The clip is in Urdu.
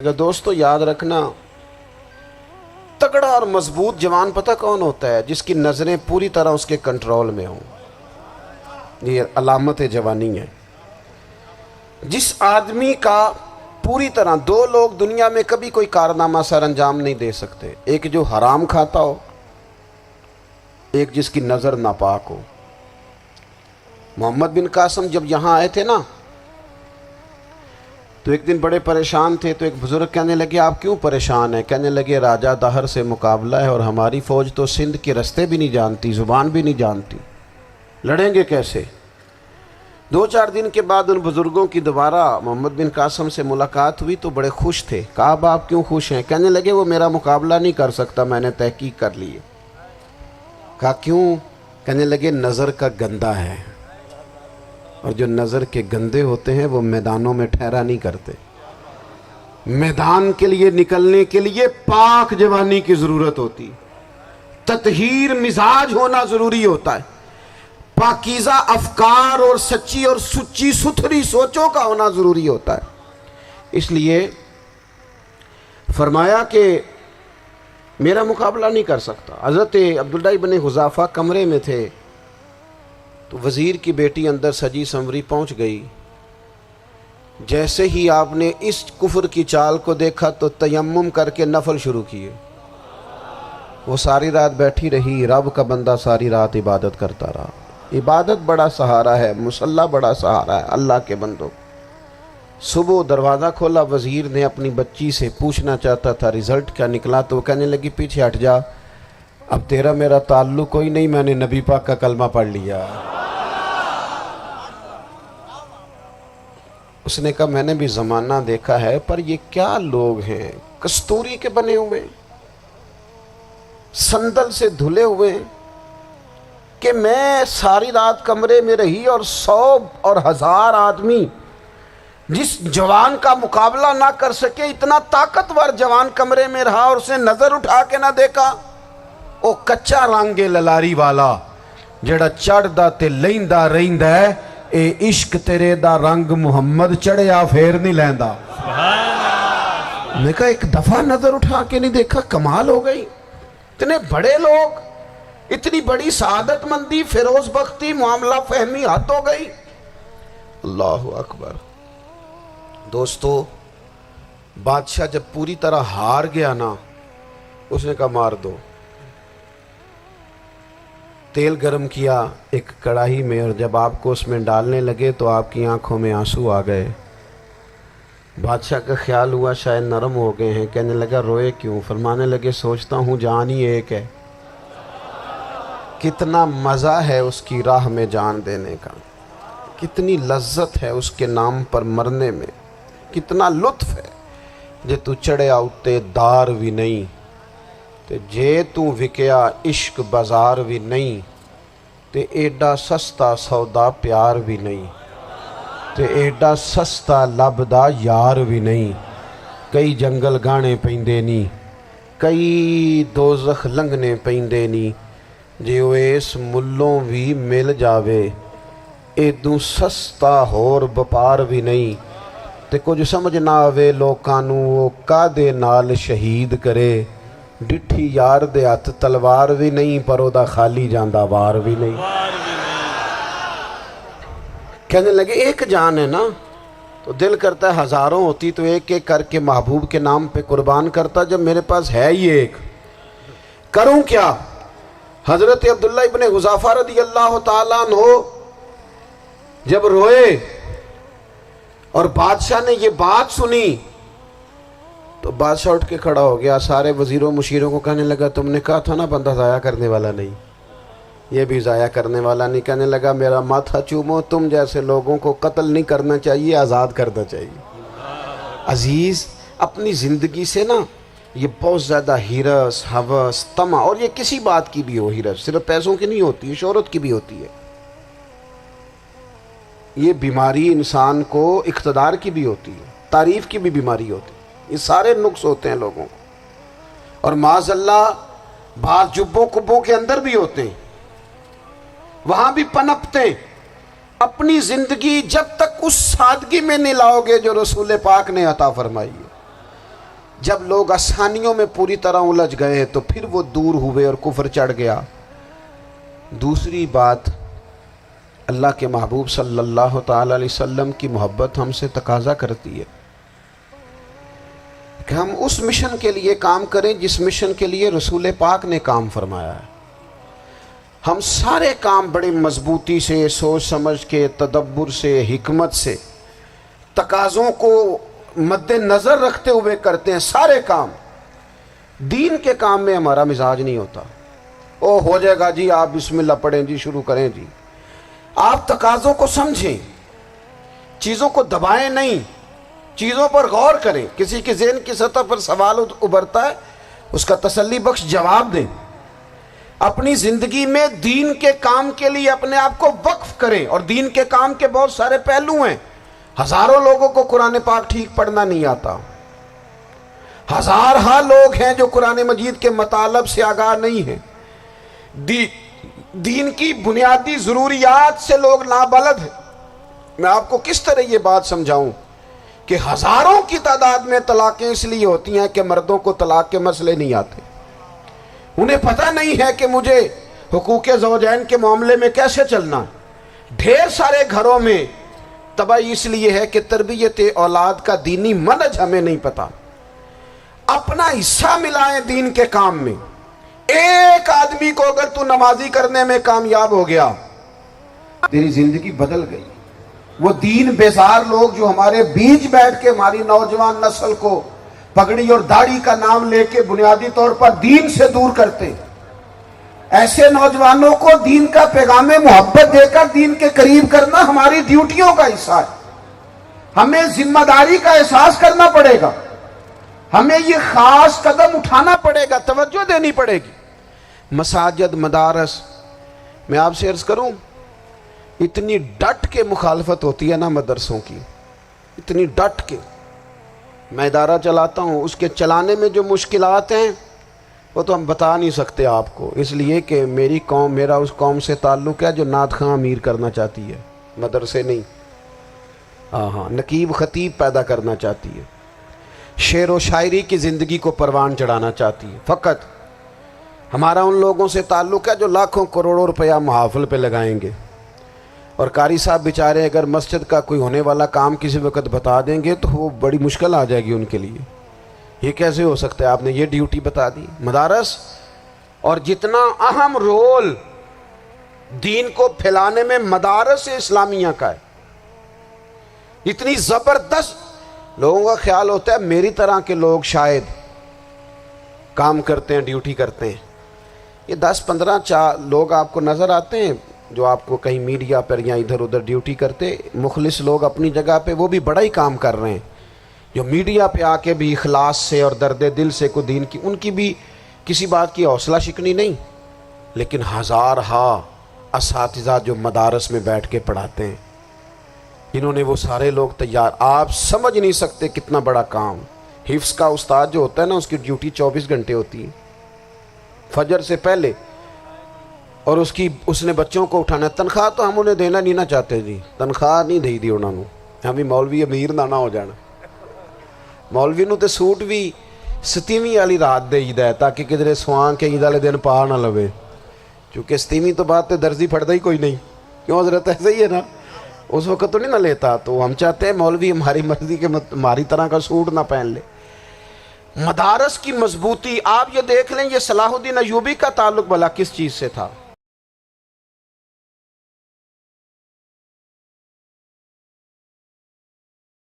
دوستو یاد رکھنا، تگڑا اور مضبوط جوان پتہ کون ہوتا ہے؟ جس کی نظریں پوری طرح اس کے کنٹرول میں ہوں۔ یہ علامت جوانی ہے۔ جس آدمی کا پوری طرح، دو لوگ دنیا میں کبھی کوئی کارنامہ سر انجام نہیں دے سکتے، ایک جو حرام کھاتا ہو، ایک جس کی نظر ناپاک ہو۔ محمد بن قاسم جب یہاں آئے تھے نا، تو ایک دن بڑے پریشان تھے، تو ایک بزرگ کہنے لگے آپ کیوں پریشان ہیں؟ کہنے لگے راجہ دہر سے مقابلہ ہے اور ہماری فوج تو سندھ کے رستے بھی نہیں جانتی، زبان بھی نہیں جانتی، لڑیں گے کیسے؟ 2-4 دن کے بعد ان بزرگوں کی دوبارہ محمد بن قاسم سے ملاقات ہوئی تو بڑے خوش تھے۔ کہا اب آپ کیوں خوش ہیں؟ کہنے لگے وہ میرا مقابلہ نہیں کر سکتا، میں نے تحقیق کر لی ہے۔ کہا کیوں؟ کہنے لگے نظر کا گندہ ہے، اور جو نظر کے گندے ہوتے ہیں وہ میدانوں میں ٹھہرا نہیں کرتے۔ میدان کے لیے نکلنے کے لیے پاک جوانی کی ضرورت ہوتی، تطہیر مزاج ہونا ضروری ہوتا ہے، پاکیزہ افکار اور سچی اور سچی ستھری سوچوں کا ہونا ضروری ہوتا ہے۔ اس لیے فرمایا کہ میرا مقابلہ نہیں کر سکتا۔ حضرت عبداللہ ابن حذافہ کمرے میں تھے، تو وزیر کی بیٹی اندر سجی سنوری پہنچ گئی۔ جیسے ہی آپ نے اس کفر کی چال کو دیکھا تو تیمم کر کے نفل شروع کیے۔ وہ ساری رات بیٹھی رہی، رب کا بندہ ساری رات عبادت کرتا رہا۔ عبادت بڑا سہارا ہے، مصلی بڑا سہارا ہے اللہ کے بندوں۔ صبح دروازہ کھولا، وزیر نے اپنی بچی سے پوچھنا چاہتا تھا رزلٹ کیا نکلا، تو وہ کہنے لگی پیچھے ہٹ جا، اب تیرا میرا تعلق کوئی نہیں، میں نے نبی پاک کا کلمہ پڑھ لیا۔ اس نے کہا میں نے بھی زمانہ دیکھا ہے، پر یہ کیا لوگ ہیں، کستوری کے بنے ہوئے، سندل سے دھلے ہوئے، کہ میں ساری رات کمرے میں رہی اور 100 اور 1000 آدمی جس جوان کا مقابلہ نہ کر سکے، اتنا طاقتور جوان کمرے میں رہا اور اس نے نظر اٹھا کے نہ دیکھا۔ او کچا رنگ للاری والا جڑا چڑھدا تے لیندا رہندا ہے، اے عشق تیرے دا رنگ محمد چڑھیا پھر نہیں لیندا۔ میں کہا ایک دفعہ نظر اٹھا کے نہیں دیکھا، کمال ہو گئی۔ اتنے بڑے لوگ، اتنی بڑی سعادت مندی، فیروز بختی، معاملہ فہمی حد ہو گئی۔ اللہ اکبر۔ دوستو بادشاہ جب پوری طرح ہار گیا نا، اس نے کہا مار دو۔ تیل گرم کیا ایک کڑاہی میں، اور جب آپ کو اس میں ڈالنے لگے تو آپ کی آنکھوں میں آنسو آ گئے۔ بادشاہ کا خیال ہوا شاید نرم ہو گئے ہیں، کہنے لگا روئے کیوں؟ فرمانے لگے سوچتا ہوں جان ہی ایک ہے، کتنا مزہ ہے اس کی راہ میں جان دینے کا، کتنی لذت ہے اس کے نام پر مرنے میں، کتنا لطف ہے۔ جے تو چڑھیا اتے دار بھی نہیں، تے جے تو وکیا عشق بازار بھی نہیں، تے ایڈا سستا سودا پیار بھی نہیں، تے ایڈا سستا لبدا یار بھی نہیں۔ کئی جنگل گانے پیندے نہیں، کئی دوزخ لنگنے پیندے نہیں، جے وہ اس ملوں بھی مل جاوے، ایدوں سستا ہور بپار بھی نہیں۔ تے کچھ سمجھ نہ آوے لوکاں نوں وہ کادے نال شہید کرے، ڈٹھی یار دے ہاتھ تلوار بھی نہیں، پر او دا خالی جاندہ وار بھی نہیں۔ کہنے لگے ایک جان ہے نا، تو دل کرتا ہے ہزاروں ہوتی تو ایک ایک کر کے محبوب کے نام پہ قربان کرتا، جب میرے پاس ہے ہی ایک، کروں کیا؟ حضرت عبداللہ ابن حذافہ رضی اللہ تعالیٰ عنہ جب روئے اور بادشاہ نے یہ بات سنی، تو بادشاہ اٹھ کے کھڑا ہو گیا، سارے وزیروں مشیروں کو کہنے لگا تم نے کہا تھا نا بندہ ضائع کرنے والا نہیں، یہ بھی ضائع کرنے والا نہیں۔ کہنے لگا میرا ماتھا چومو، تم جیسے لوگوں کو قتل نہیں کرنا چاہیے، آزاد کرنا چاہیے۔ عزیز اپنی زندگی سے نا یہ بہت زیادہ ہرس، ہوس، طمع، اور یہ کسی بات کی بھی ہو، ہرس صرف پیسوں کی نہیں ہوتی، شہرت کی بھی ہوتی ہے، یہ بیماری انسان کو اقتدار کی بھی ہوتی ہے، تعریف کی بھی بیماری ہوتی ہے، یہ سارے نقص ہوتے ہیں لوگوں کو، اور معاذ اللہ بعض جبوں کبوں کے اندر بھی ہوتے ہیں، وہاں بھی پنپتے ہیں۔ اپنی زندگی جب تک اس سادگی میں نہیں لاؤ گے جو رسول پاک نے عطا فرمائی ہے، جب لوگ آسانیوں میں پوری طرح الجھ گئے تو پھر وہ دور ہوئے اور کفر چڑھ گیا۔ دوسری بات، اللہ کے محبوب صلی اللہ تعالی علیہ وسلم کی محبت ہم سے تقاضا کرتی ہے کہ ہم اس مشن کے لیے کام کریں جس مشن کے لیے رسول پاک نے کام فرمایا ہے۔ ہم سارے کام بڑے مضبوطی سے، سوچ سمجھ کے، تدبر سے، حکمت سے، تقاضوں کو مد نظر رکھتے ہوئے کرتے ہیں سارے کام۔ دین کے کام میں ہمارا مزاج نہیں ہوتا، او ہو جائے گا جی، آپ بسم اللہ پڑھیں جی، شروع کریں جی۔ آپ تقاضوں کو سمجھیں، چیزوں کو دبائیں نہیں، چیزوں پر غور کریں۔ کسی کے ذہن کی سطح پر سوال ابھرتا ہے، اس کا تسلی بخش جواب دیں۔ اپنی زندگی میں دین کے کام کے لیے اپنے آپ کو وقف کریں، اور دین کے کام کے بہت سارے پہلو ہیں۔ ہزاروں لوگوں کو قرآن پاک ٹھیک پڑھنا نہیں آتا، ہزارہا لوگ ہیں جو قرآن مجید کے مطالب سے آگاہ نہیں ہیں، دین کی بنیادی ضروریات سے لوگ نابلد ہیں۔ میں آپ کو کس طرح یہ بات سمجھاؤں کہ ہزاروں کی تعداد میں طلاقیں اس لیے ہوتی ہیں کہ مردوں کو طلاق کے مسئلے نہیں آتے، انہیں پتہ نہیں ہے کہ مجھے حقوق زوجین کے معاملے میں کیسے چلنا۔ ڈھیر سارے گھروں میں تباہی اس لیے ہے کہ تربیت اولاد کا دینی منہج ہمیں نہیں پتا۔ اپنا حصہ ملائیں دین کے کام میں۔ ایک آدمی کو اگر تو نمازی کرنے میں کامیاب ہو گیا، تیری زندگی بدل گئی۔ وہ دین بیزار لوگ جو ہمارے بیچ بیٹھ کے ہماری نوجوان نسل کو پگڑی اور داڑھی کا نام لے کے بنیادی طور پر دین سے دور کرتے، ایسے نوجوانوں کو دین کا پیغام محبت دے کر دین کے قریب کرنا ہماری ڈیوٹیوں کا حصہ ہے۔ ہمیں ذمہ داری کا احساس کرنا پڑے گا، ہمیں یہ خاص قدم اٹھانا پڑے گا، توجہ دینی پڑے گی۔ مساجد، مدارس، میں آپ سے عرض کروں، اتنی ڈٹ کے مخالفت ہوتی ہے نا مدرسوں کی، اتنی ڈٹ کے۔ میں ادارہ چلاتا ہوں، اس کے چلانے میں جو مشکلات ہیں وہ تو ہم بتا نہیں سکتے آپ کو، اس لیے کہ میری قوم، میرا اس قوم سے تعلق ہے جو نعت خواں امیر کرنا چاہتی ہے، مدرسے نہیں۔ ہاں، نقیب خطیب پیدا کرنا چاہتی ہے، شعر و شاعری کی زندگی کو پروان چڑھانا چاہتی ہے۔ فقط ہمارا ان لوگوں سے تعلق ہے جو لاکھوں کروڑوں روپیہ محافل پہ لگائیں گے، اور قاری صاحب بیچارے اگر مسجد کا کوئی ہونے والا کام کسی وقت بتا دیں گے تو وہ بڑی مشکل آ جائے گی ان کے لیے۔ یہ کیسے ہو سکتا ہے، آپ نے یہ ڈیوٹی بتا دی۔ مدارس، اور جتنا اہم رول دین کو پھیلانے میں مدارس اسلامیہ کا ہے، اتنی زبردست، لوگوں کا خیال ہوتا ہے میری طرح کے لوگ شاید کام کرتے ہیں، ڈیوٹی کرتے ہیں۔ یہ 10-15 لوگ آپ کو نظر آتے ہیں جو آپ کو کہیں میڈیا پر یا ادھر ادھر ڈیوٹی کرتے، مخلص لوگ اپنی جگہ پہ، وہ بھی بڑا ہی کام کر رہے ہیں، جو میڈیا پہ آ کے بھی اخلاص سے اور درد دل سے کو دین کی، ان کی بھی کسی بات کی حوصلہ شکنی نہیں۔ لیکن ہزارہا اساتذہ جو مدارس میں بیٹھ کے پڑھاتے ہیں، انہوں نے وہ سارے لوگ تیار، آپ سمجھ نہیں سکتے کتنا بڑا کام۔ حفظ کا استاد جو ہوتا ہے نا، اس کی ڈیوٹی 24 گھنٹے ہوتی ہے، فجر سے پہلے، اور اس نے بچوں کو اٹھانا۔ تنخواہ تو ہم انہیں دینا نہیں نہ چاہتے جی، تنخواہ نہیں دے دی انہوں نے، ہمیں مولوی امیر نہ ہو جانا۔ مولوی نو تے سوٹ بھی 27ویں والی رات دے ہے تاکہ کدھر سوان کے عید والے دن پا نہ لوے، چونکہ 27ویں تو بات تے درزی پھڑتا ہی کوئی نہیں، کیوں حضرت؟ ایسے ہی ہے نا، اس وقت تو نہیں نہ لیتا۔ تو ہم چاہتے ہیں مولوی ہماری مرضی کے ہماری طرح کا سوٹ نہ پہن لے۔ مدارس کی مضبوطی، آپ یہ دیکھ لیں، یہ صلاح الدین ایوبی کا تعلق بھلا کس چیز سے تھا؟